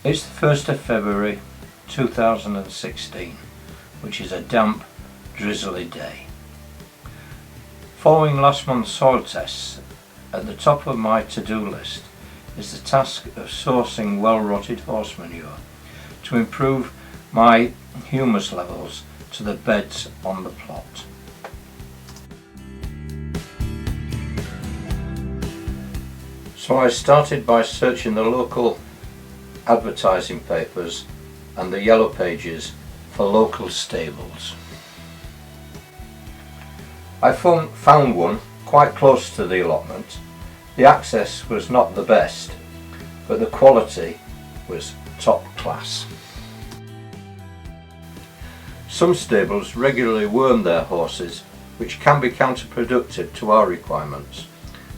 It's the 1st of February 2016, which is a damp, drizzly day. Following last month's soil tests, at the top of my to-do list is the task of sourcing well-rotted horse manure to improve my humus levels to the beds on the plot. So I started by searching the local advertising papers and the yellow pages for local stables. I found one quite close to the allotment. The access was not the best, but the quality was top class. Some stables regularly worm their horses, which can be counterproductive to our requirements,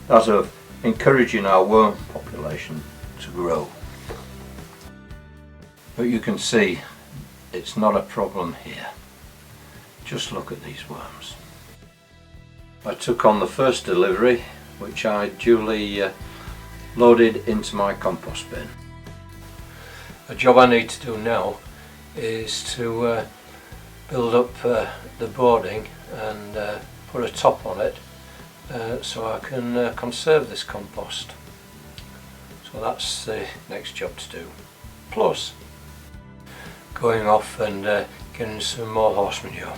that of encouraging our worm population to grow. But you can see it's not a problem here. Just look at these worms. I took on the first delivery, which I duly loaded into my compost bin. A job I need to do now is to build up the boarding and put a top on it so I can conserve this compost. So that's the next job to do. Plus going off and getting some more horse manure.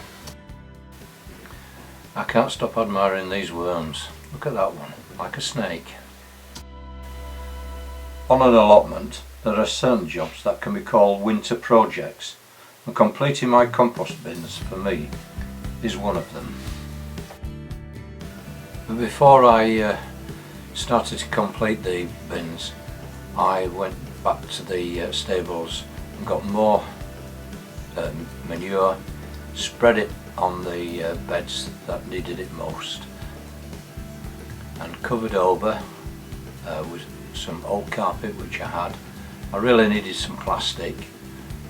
I can't stop admiring these worms. Look at that one, like a snake. On an allotment there are certain jobs that can be called winter projects, and completing my compost bins for me is one of them. But before I started to complete the bins, I went back to the stables and got more manure, spread it on the beds that needed it most, and covered over with some old carpet which I had. I really needed some plastic,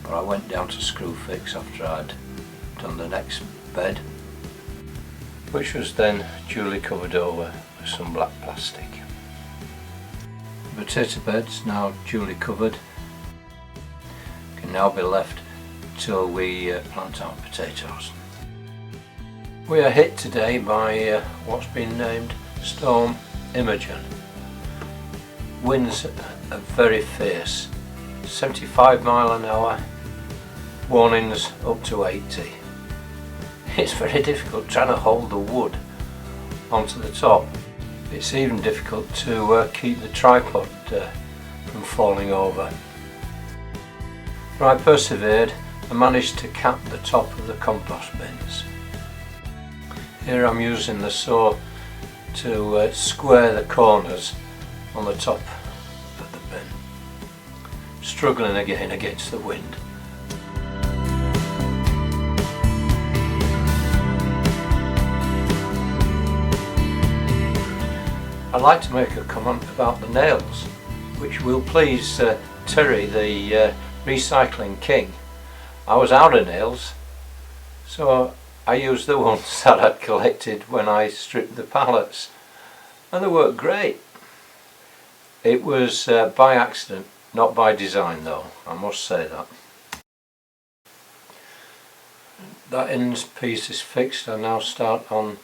but I went down to Screwfix after I'd done the next bed, which was then duly covered over with some black plastic. The potato beds, now duly covered, can now be left till we plant our potatoes. We are hit today by what's been named Storm Imogen. Winds are very fierce, 75 miles an hour, warnings up to 80. It's very difficult trying to hold the wood onto the top. It's even difficult to keep the tripod from falling over. But I persevered and managed to cap the top of the compost bins. Here I'm using the saw to square the corners on the top of the bin, struggling again against the wind. I'd like to make a comment about the nails, which will please Terry, the recycling king. I was out of nails, so I used the ones that I'd collected when I stripped the pallets, and they worked great. It was by accident, not by design though, I must say that. That end piece is fixed. I now start on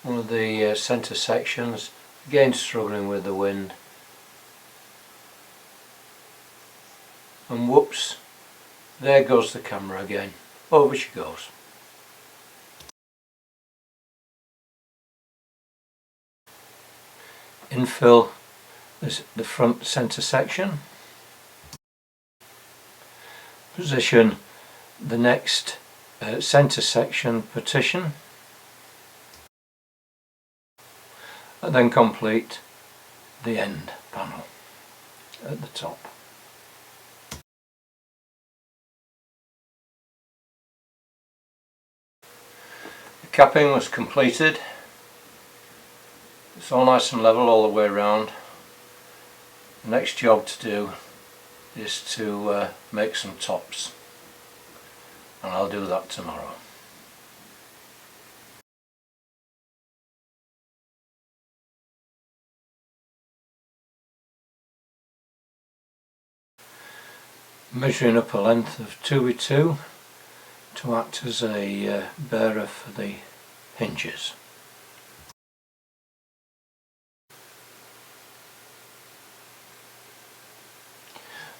one of the centre sections, again struggling with the wind, and whoops, there goes the camera again, over she goes. Infill the front centre section, position the next centre section partition, and then complete the end panel at the top. The capping was completed. It's all nice and level all the way around. The next job to do is to make some tops, and I'll do that tomorrow. Measuring up a length of 2x2 to act as a bearer for the hinges.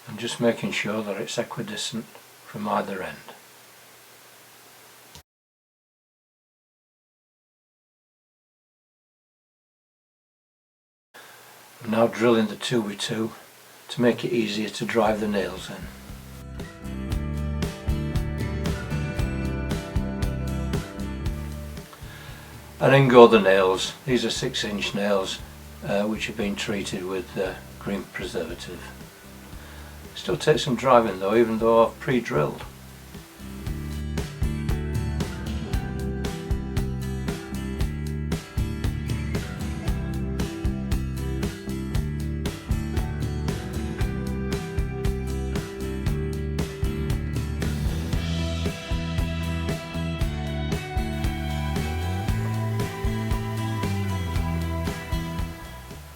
And just making sure that it's equidistant from either end. I'm now drilling the 2x2 to make it easier to drive the nails in. And in go the nails. These are 6-inch nails which have been treated with green preservative. Still takes some driving though, even though I've pre-drilled.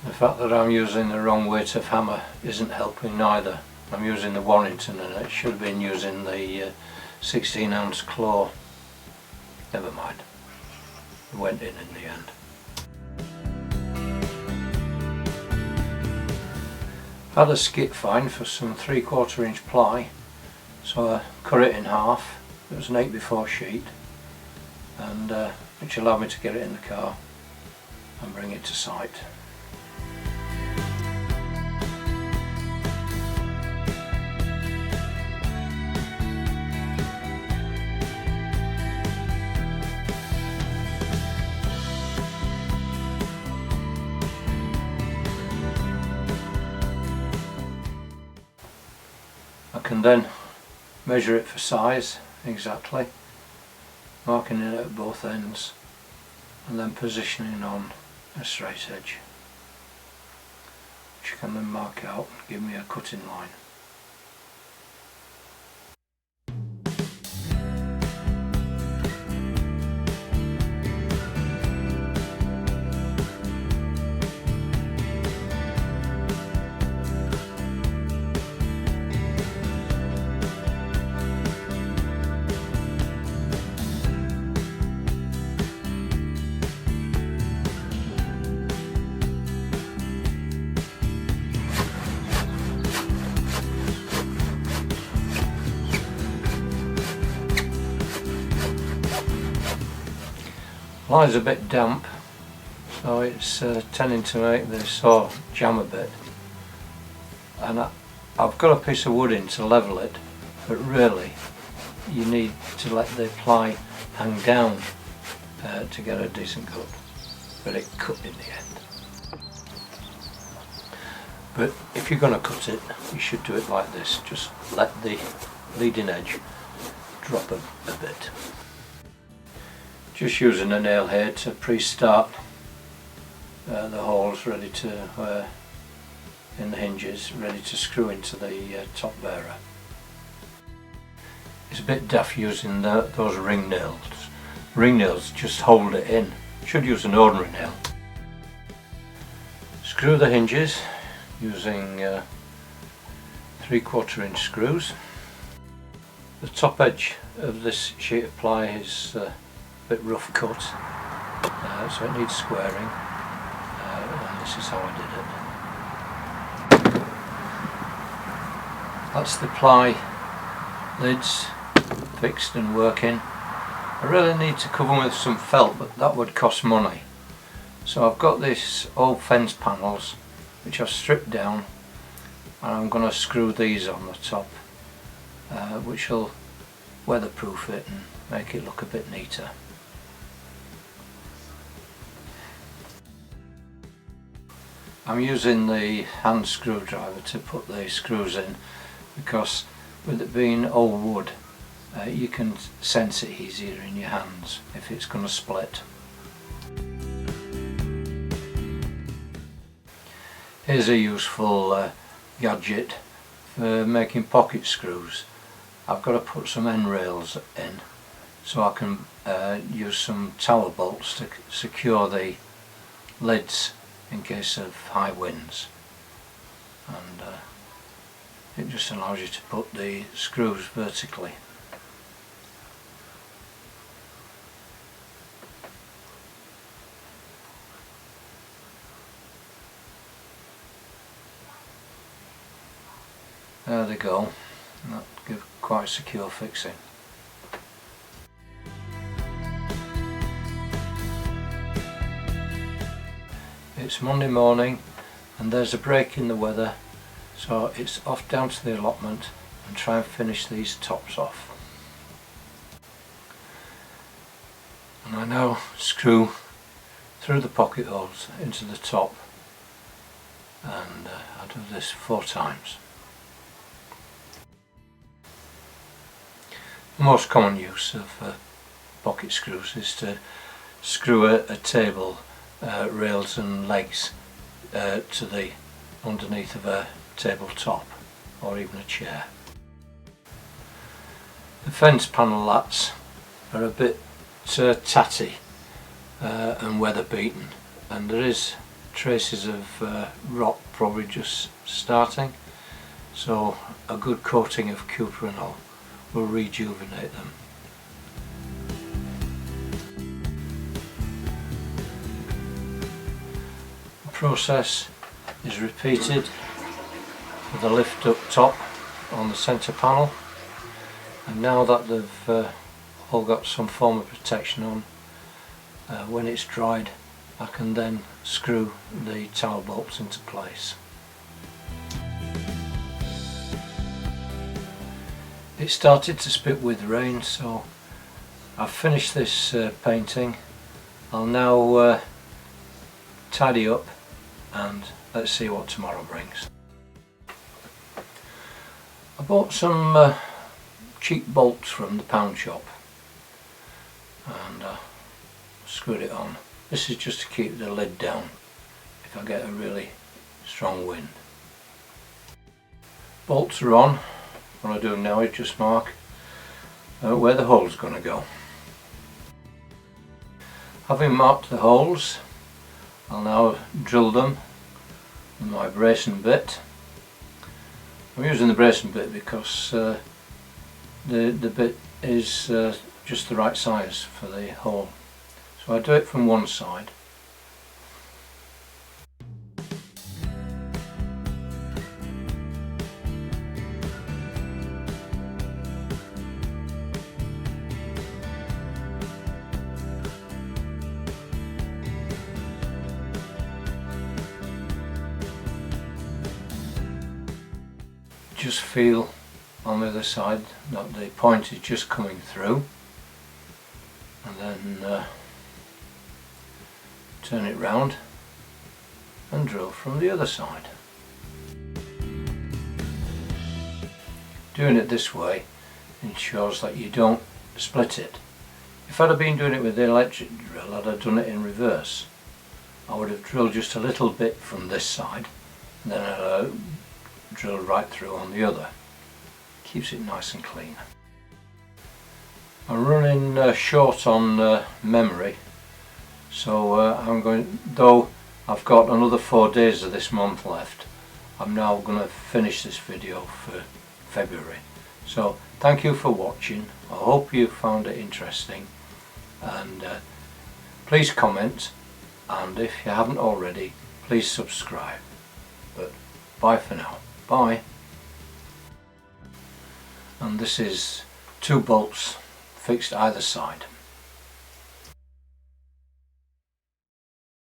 The fact that I'm using the wrong weight of hammer isn't helping either. I'm using the Warrington and it should have been using the 16-ounce claw. Never mind, it went in the end. I had a skip find for some 3/4 inch ply, so I cut it in half. It was an 8x4 sheet, and which allowed me to get it in the car and bring it to site. I can then measure it for size exactly, marking it at both ends and then positioning on a straight edge, which I can then mark out and give me a cutting line. Line's a bit damp, so it's tending to make the saw jam a bit, and I've got a piece of wood in to level it, but really you need to let the ply hang down to get a decent cut, but it cut in the end. But if you're going to cut it, you should do it like this, just let the leading edge drop a bit. Just using a nail head to pre-start the holes ready to in the hinges, ready to screw into the top bearer. It's a bit daft using those ring nails. Ring nails just hold it in. Should use an ordinary nail. Screw the hinges using 3/4 inch screws. The top edge of this sheet of ply is bit rough cut, so it needs squaring, and this is how I did it. That's the ply lids fixed and working. I really need to cover them with some felt, but that would cost money. So I've got these old fence panels which I've stripped down, and I'm going to screw these on the top, which will weatherproof it and make it look a bit neater. I'm using the hand screwdriver to put the screws in, because with it being old wood, you can sense it easier in your hands if it's going to split. Here's a useful gadget for making pocket screws. I've got to put some end rails in, so I can use some tower bolts to secure the lids in case of high winds, and it just allows you to put the screws vertically. There they go, and that gives quite secure fixing. It's Monday morning and there's a break in the weather, so it's off down to the allotment and try and finish these tops off. And I now screw through the pocket holes into the top, and I do this 4 times. The most common use of pocket screws is to screw a table, rails and legs to the underneath of a tabletop or even a chair. The fence panel lats are a bit tatty and weather beaten, and there is traces of rot probably just starting, so a good coating of cuprinol will rejuvenate them. The process is repeated with a lift up top on the centre panel, and now that they've all got some form of protection on, when it's dried I can then screw the towel bolts into place. It started to spit with rain, so I've finished this painting. I'll now tidy up and let's see what tomorrow brings. I bought some cheap bolts from the pound shop and screwed it on. This is just to keep the lid down if I get a really strong wind. Bolts are on. What I do now is just mark where the hole's going to go. Having marked the holes, I'll now drill them with my bracing bit. I'm using the bracing bit because the bit is just the right size for the hole. So I do it from one side. Just feel on the other side that the point is just coming through, and then turn it round and drill from the other side. Doing it this way ensures that you don't split it. If I'd have been doing it with the electric drill, I'd have done it in reverse. I would have drilled just a little bit from this side and then I'd drill right through on the other. Keeps it nice and clean. I'm running short on memory, so I'm going, though I've got another 4 days of this month left, I'm now going to finish this video for February. So thank you for watching. I hope you found it interesting, and please comment, and if you haven't already, please subscribe. But bye for now. Bye. And this is 2 bolts fixed either side.